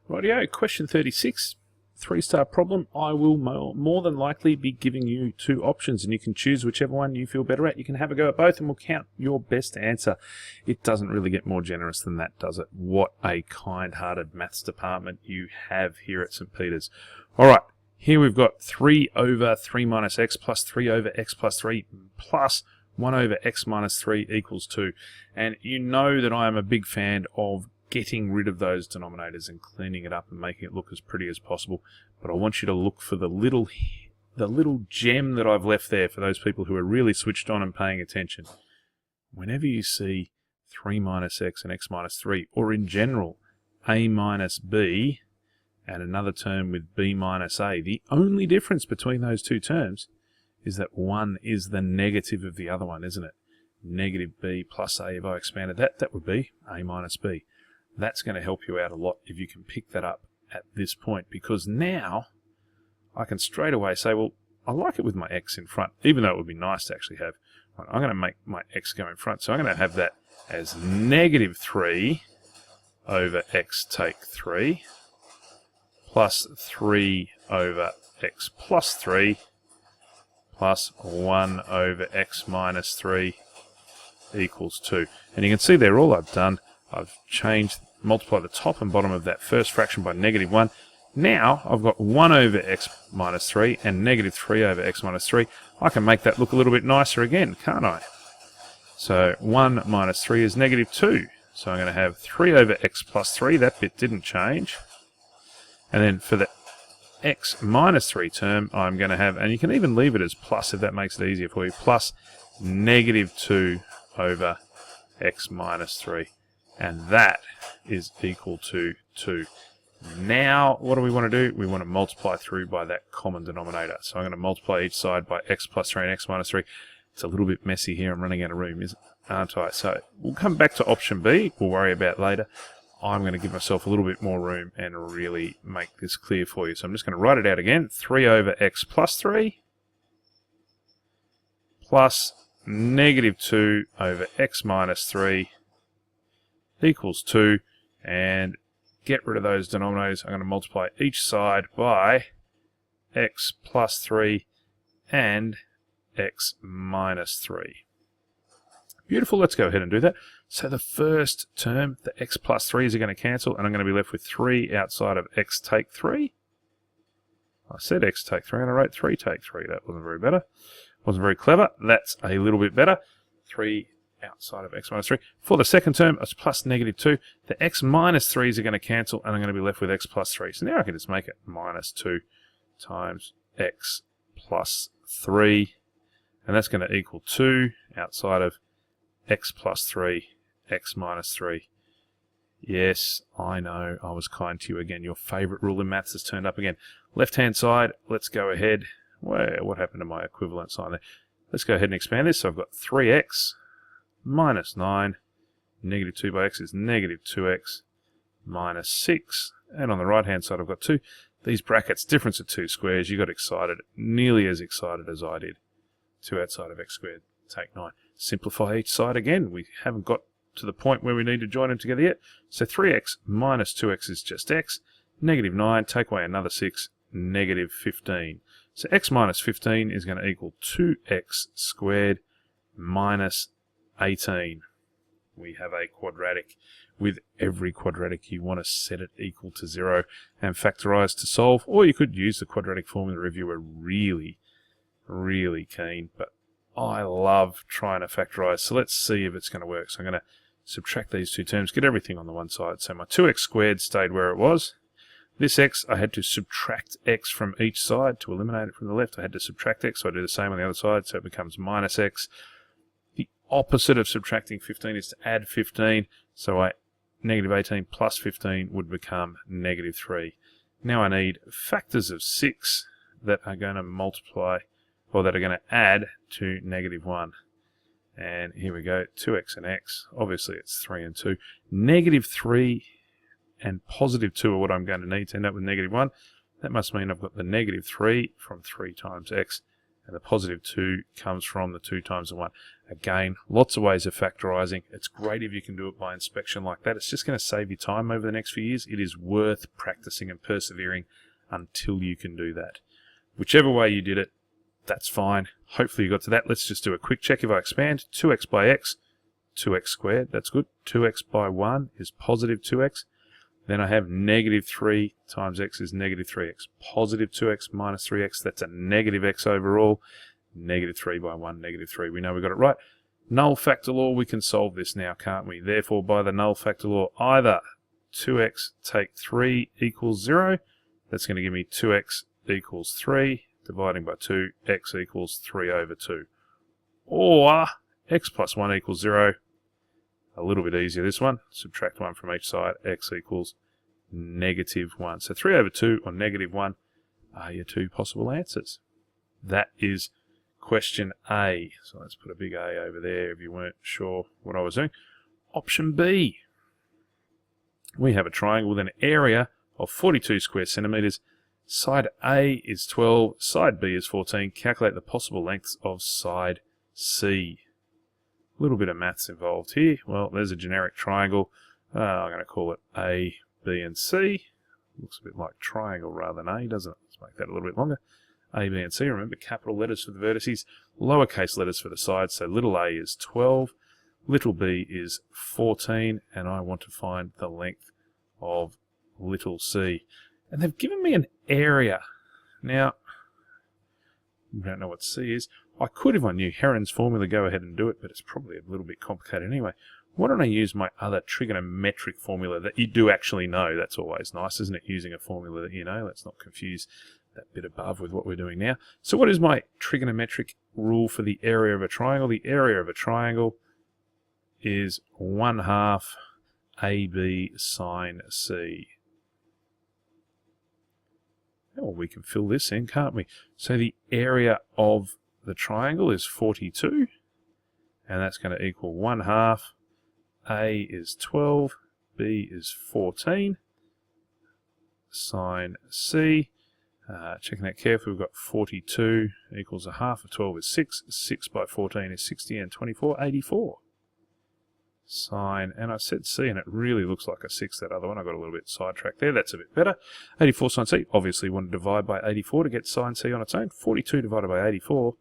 Rightio, question 36, 3-star problem. I will more than likely be giving you two options and you can choose whichever one you feel better at. You can have a go at both and we'll count your best answer. It doesn't really get more generous than that, does it? What a kind-hearted maths department you have here at St. Peter's. Alright, here we've got 3 over 3 minus x plus 3 over x plus 3 plus 1 over x minus 3 equals 2. And you know that I am a big fan of getting rid of those denominators and cleaning it up and making it look as pretty as possible. But I want you to look for the little gem that I've left there for those people who are really switched on and paying attention. Whenever you see 3 minus x and x minus 3, or in general, a minus b, and another term with b minus a, the only difference between those two terms is that one is the negative of the other one, isn't it? Negative b plus a, if I expanded that, that would be a minus b. That's going to help you out a lot if you can pick that up at this point, because now I can straight away say, well, I like it with my x in front, even though it would be nice to actually have. Right, I'm going to make my x go in front, so I'm going to have that as negative 3 over x take 3 plus 3 over x plus 3 plus 1 over x minus 3 equals 2. And you can see there all I've done, I've multiplied the top and bottom of that first fraction by negative 1. Now I've got 1 over x minus 3 and negative 3 over x minus 3. I can make that look a little bit nicer again, can't I? So 1 minus 3 is negative 2. So I'm going to have 3 over x plus 3. That bit didn't change. And then for the x minus 3 term, I'm going to have, and you can even leave it as plus if that makes it easier for you, plus negative 2 over x minus 3. And that is equal to 2. Now, what do we want to do? We want to multiply through by that common denominator. So I'm going to multiply each side by x plus 3 and x minus 3. It's a little bit messy here. I'm running out of room, aren't I? So we'll come back to option B. We'll worry about later. I'm going to give myself a little bit more room and really make this clear for you. So I'm just going to write it out again. 3 over x plus 3 plus negative 2 over x minus 3 equals 2, and get rid of those denominators. I'm going to multiply each side by x plus 3 and x minus 3. Beautiful, let's go ahead and do that. So the first term, the x plus 3s are going to cancel, and I'm going to be left with 3 outside of x take 3. I said x take 3, and I wrote 3 take 3. That wasn't very better. Wasn't very clever. That's a little bit better. 3 outside of x minus 3. For the second term, it's plus negative 2. The x minus 3s are going to cancel, and I'm going to be left with x plus 3. So now I can just make it minus 2 times x plus 3. And that's going to equal 2 outside of x plus 3, x minus 3. Yes, I know, I was kind to you again. Your favourite rule in maths has turned up again. Left-hand side, let's go ahead. Well, what happened to my equivalent sign there? Let's go ahead and expand this. So I've got 3x minus 9, negative 2 by x is negative 2x minus 6. And on the right-hand side, I've got 2. These brackets, difference of 2 squares. You got excited, nearly as excited as I did. 2 outside of x squared, take 9. Simplify each side again. We haven't got to the point where we need to join them together yet. So 3x minus 2x is just x. Negative 9, take away another 6, negative 15. So x minus 15 is going to equal 2x squared minus 18. We have a quadratic. With every quadratic, you want to set it equal to 0 and factorize to solve, or you could use the quadratic formula if you were really keen, but I love trying to factorize, so let's see if it's going to work. So I'm going to subtract these two terms, get everything on the one side. So my 2x squared stayed where it was. This x, I had to subtract x from each side to eliminate it from the left. I had to subtract x, so I do the same on the other side, so it becomes minus x. The opposite of subtracting 15 is to add 15, so negative 18 plus 15 would become negative 3. Now I need factors of 6 that are going to multiply, or that are going to add to negative 1. And here we go, 2x and x. Obviously it's 3 and 2. Negative 3 and positive 2 are what I'm going to need to end up with negative 1. That must mean I've got the negative 3 from 3 times x, and the positive 2 comes from the 2 times the 1. Again, lots of ways of factorising. It's great if you can do it by inspection like that. It's just going to save you time over the next few years. It is worth practicing and persevering until you can do that. Whichever way you did it, that's fine. Hopefully you got to that. Let's just do a quick check. If I expand 2x by x, 2x squared, that's good. 2x by 1 is positive 2x. Then I have negative 3 times x is negative 3x. Positive 2x minus 3x, that's a negative x overall. Negative 3 by 1, negative 3. We know we got it right. Null factor law, we can solve this now, can't we? Therefore, by the null factor law, either 2x take 3 equals 0. That's going to give me 2x equals 3. Dividing by 2, x equals 3 over 2. Or x plus 1 equals 0. A little bit easier, this one. Subtract 1 from each side. X equals negative 1. So 3 over 2 or negative 1 are your two possible answers. That is question A. So let's put a big A over there if you weren't sure what I was doing. Option B. We have a triangle with an area of 42 square centimetres. Side A is 12, side B is 14. Calculate the possible lengths of side C. A little bit of maths involved here. Well, there's a generic triangle. I'm going to call it A, B, and C. Looks a bit like triangle rather than A, doesn't it? Let's make that a little bit longer. A, B, and C. Remember, capital letters for the vertices, lowercase letters for the sides. So little a is 12, little b is 14, and I want to find the length of little c. And they've given me an area. Now, I don't know what c is. I could, if I knew Heron's formula, go ahead and do it, but it's probably a little bit complicated anyway. Why don't I use my other trigonometric formula that you do actually know? That's always nice, isn't it, using a formula that you know? Let's not confuse that bit above with what we're doing now. So what is my trigonometric rule for the area of a triangle? The area of a triangle is 1/2 AB sine C. Well, we can fill this in, can't we? So the area of the triangle is 42, and that's going to equal 1/2. A is 12, B is 14, sine C. Checking that carefully, we've got 42 equals 1/2 of 12 is 6. 6 by 14 is 60, and 24, 84. Sine, and I said C, and it really looks like a 6, that other one. I got a little bit sidetracked there. That's a bit better. 84 sine C. Obviously, want to divide by 84 to get sine C on its own. 42 divided by 84.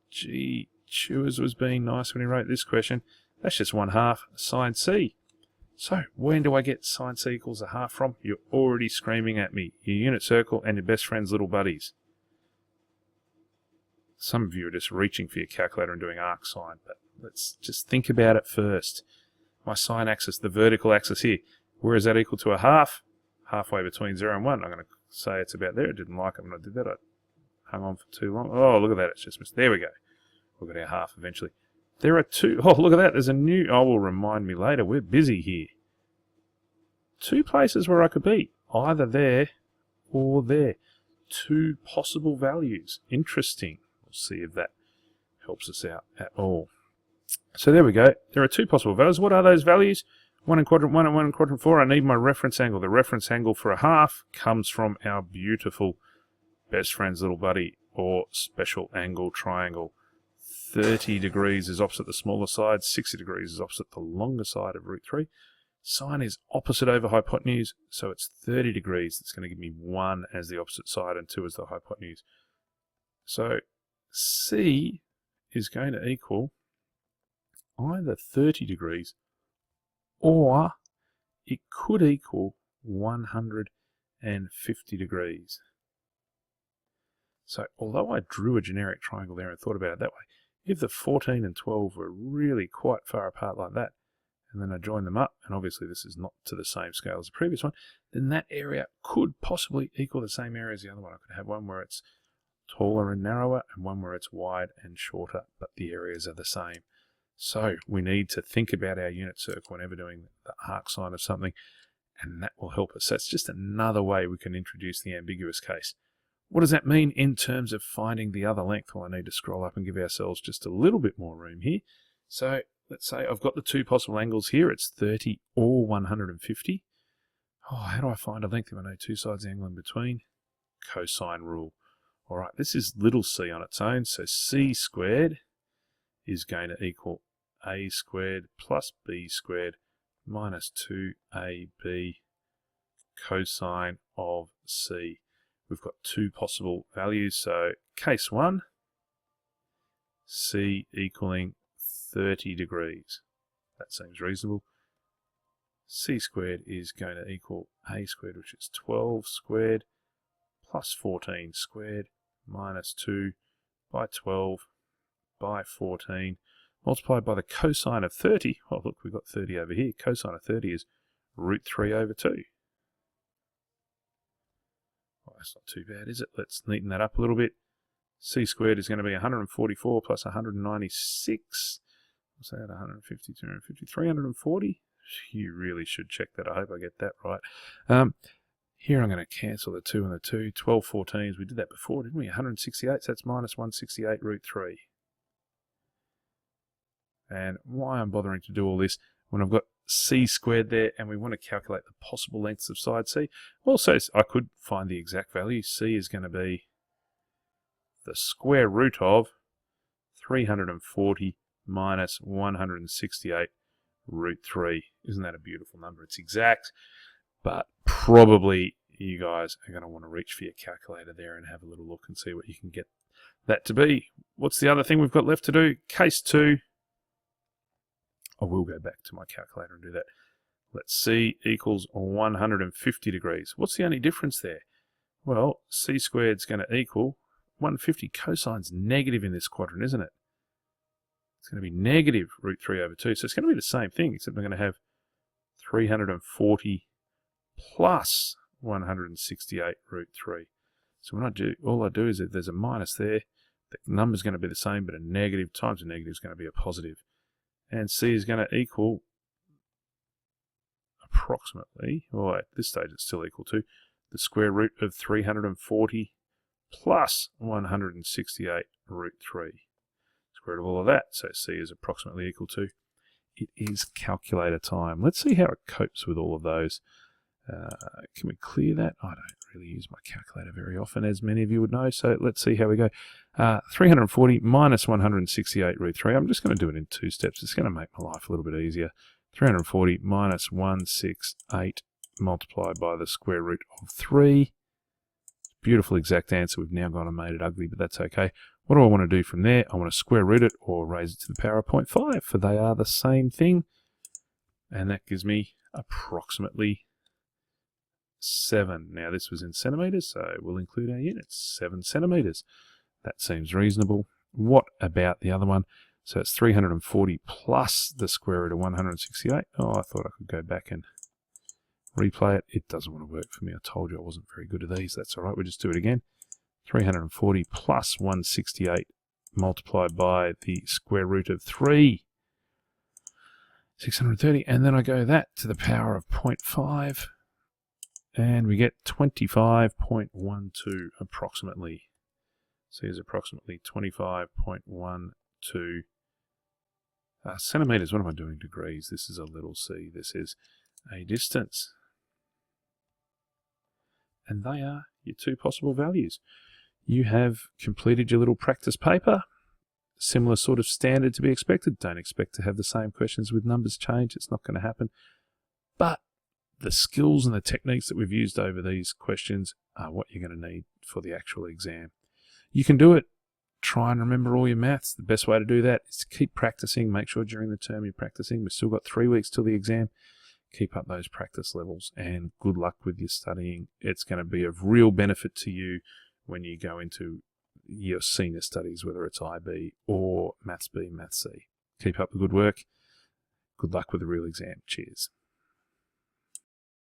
Gee, Chewers was being nice when he wrote this question. That's just 1/2 sine C. So, when do I get sine C equals 1/2 from? You're already screaming at me. Your unit circle and your best friend's little buddies. Some of you are just reaching for your calculator and doing arc sine, but let's just think about it first. My sine axis, the vertical axis here, where is that equal to 1/2? Halfway between 0 and 1. I'm going to say it's about there. I didn't like it when I did that. I hung on for too long. Oh, look at that. It's just missed. There we go. We'll get our half eventually. There are two. Oh, look at that. There's a new. Oh, will remind me later. We're busy here. Two places where I could be. Either there or there. Two possible values. Interesting. We'll see if that helps us out at all. So there we go. There are two possible values. What are those values? 1 in quadrant 1 and 1 in quadrant 4. I need my reference angle. The reference angle for 1/2 comes from our beautiful best friend's little buddy, or special angle triangle. 30 degrees is opposite the smaller side, 60 degrees is opposite the longer side of root 3. Sine is opposite over hypotenuse, so it's 30 degrees. It's going to give me 1 as the opposite side and 2 as the hypotenuse. So C is going to equal either 30 degrees or it could equal 150 degrees. So although I drew a generic triangle there and thought about it that way, if the 14 and 12 were really quite far apart like that, and then I join them up, and obviously this is not to the same scale as the previous one, then that area could possibly equal the same area as the other one. I could have one where it's taller and narrower, and one where it's wide and shorter, but the areas are the same. So we need to think about our unit circle whenever doing the arc sine of something, and that will help us. That's just another way we can introduce the ambiguous case. What does that mean in terms of finding the other length? Well, I need to scroll up and give ourselves just a little bit more room here. So let's say I've got the two possible angles here. It's 30 or 150. Oh, how do I find a length if I know two sides of the angle in between? Cosine rule. All right, this is little c on its own, so c squared is going to equal a squared plus b squared minus 2ab cosine of c. We've got two possible values, so case 1, c equaling 30 degrees. That seems reasonable. C squared is going to equal a squared, which is 12 squared, plus 14 squared, minus 2 by 12 by 14, multiplied by the cosine of 30. Oh, look, we've got 30 over here. Cosine of 30 is root 3 over 2. Well, that's not too bad, is it? Let's neaten that up a little bit. C squared is going to be 144 plus 196. What's that? 150, 250, 340. You really should check that. I hope I get that right. Here I'm going to cancel the 2 and the 2. 12 14s. We did that before, didn't we? 168, so that's minus 168 root 3. And why I'm bothering to do all this when I've got c squared there and we want to calculate the possible lengths of side c. Also, I could find the exact value. C is going to be the square root of 340 minus 168 root 3. Isn't that a beautiful number? It's exact, but probably you guys are going to want to reach for your calculator there and have a little look and see what you can get that to be. What's the other thing we've got left to do? Case 2. I will go back to my calculator and do that. Let's see, equals 150 degrees. What's the only difference there? Well, c squared is going to equal 150. Cosine's negative in this quadrant, isn't it? It's going to be negative root 3 over 2. So it's going to be the same thing, except I'm going to have 340 plus 168 root 3. So when I do, all I do is if there's a minus there, the number's going to be the same, but a negative times a negative is going to be a positive. And c is going to equal approximately, or at this stage it's still equal to, the square root of 340 plus 168 root 3. Square root of all of that, so c is approximately equal to. It is calculator time. Let's see how it copes with all of those. Can we clear that? I don't really use my calculator very often, as many of you would know, so let's see how we go. 340 minus 168 root 3. I'm just going to do it in 2 steps. It's going to make my life a little bit easier. 340 minus 168 multiplied by the square root of 3. Beautiful exact answer. We've now gone and made it ugly, but that's okay. What do I want to do from there? I want to square root it or raise it to the power of 0.5, for they are the same thing. And that gives me approximately 7. Now this was in centimetres, so we'll include our units, 7 centimetres. That seems reasonable. What about the other one? So it's 340 plus the square root of 168. Oh, I thought I could go back and replay it. It doesn't want to work for me. I told you I wasn't very good at these. That's all right. We'll just do it again. 340 plus 168 multiplied by the square root of 3. 630. And then I go that to the power of 0.5. And we get 25.12 approximately. So here's approximately 25.12 centimetres. What am I doing? Degrees. This is a little c. This is a distance. And they are your two possible values. You have completed your little practice paper. Similar sort of standard to be expected. Don't expect to have the same questions with numbers change. It's not going to happen. But the skills and the techniques that we've used over these questions are what you're going to need for the actual exam. You can do it. Try and remember all your maths. The best way to do that is to keep practicing. Make sure during the term you're practicing. We've still got 3 weeks till the exam. Keep up those practice levels and good luck with your studying. It's going to be of real benefit to you when you go into your senior studies, whether it's IB or Maths B, Maths C. Keep up the good work. Good luck with the real exam. Cheers.